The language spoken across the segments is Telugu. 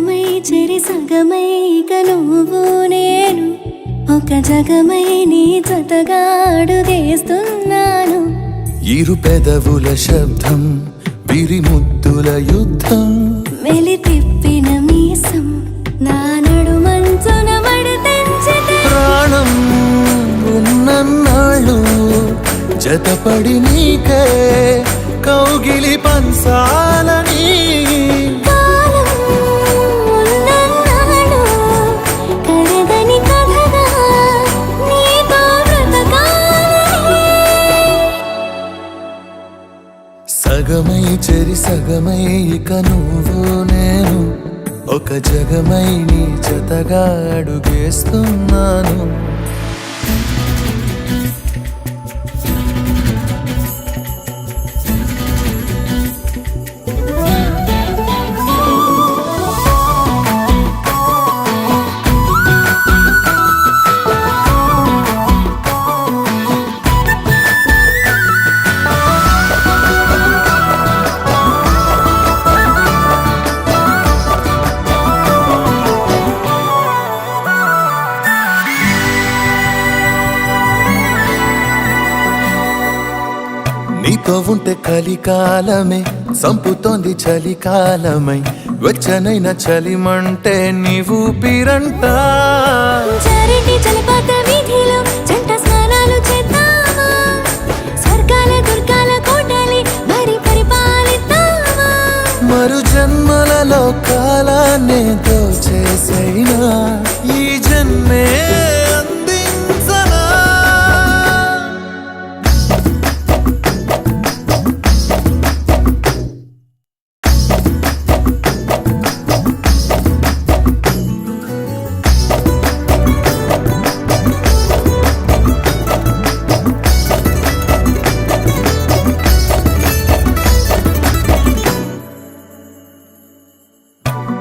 సగమై చెరి సగమై ఇక నువ్వు నేను ఒక జగమై నీ జతగా అడుగేస్తున్నాను. ఇరు పెదవుల శబ్దం పిరిముద్దుల యుద్ధం మెలి తిప్పిన మీసం నా నడుమంచున మడతెంచితే ప్రాణం ఉన్నన్నాళ్ళు జతపడి నీకే కౌగిలి పంచాలని కాలం ఉన్నన్నాడు కరగని కథగా నీతో బ్రతకాలని. సగమై చెరి సగమై ఇక నువ్వు నేను ఒక జగమై నీ జతగా అడుగేస్తున్నాను. నీతో ఉంటే కలికాలమే సంపుతోంది చలికాలమై వెచ్చనైన చలిమంటే నీవు పిరంట. చారిటి జలపాత వీధిలో జంట స్నానాలు చేద్దామా, స్వర్గాల దుర్గాల కోటలి మరి పరిపాలిద్దామా. మరు జన్మలలో కాలాన్నే దోచేసైనా ఈ జన్మే అందించనా.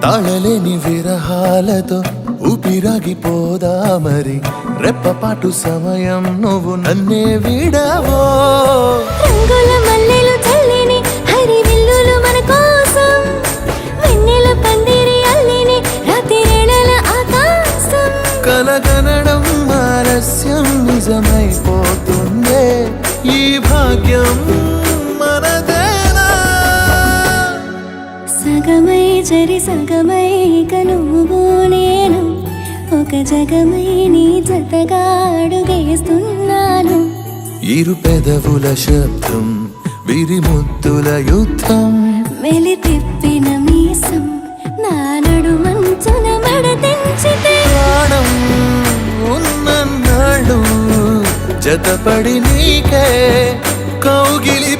తాళలేని విరహాలతో ఊపిరాగిపోదా మరి రెప్పపాటు సమయం నువ్వు నన్నే విడవో. రంగుల మల్లెలు చల్లిని హరి విల్లులు మన కోసం వెన్నెల పందిరి అల్లిని రాత్రివేళల ఆకాశం. కలగనడం ఆలస్యం నిజమైపోతుందే ఈ భాగ్యం మనదేనా. సగమై చెరి సగమై ఇక నువ్వు నేను ఒక జగమై నీ జతగా అడుగేస్తున్నాను. ఇరు పెదవుల శబ్దం విరిముద్దుల యుద్ధం మెలి తిప్పిన మీసం నా నడుమంచున మడతెంచితే ప్రాణం ఉన్నన్నాళ్ళు జతపడి నీకే కౌగిలి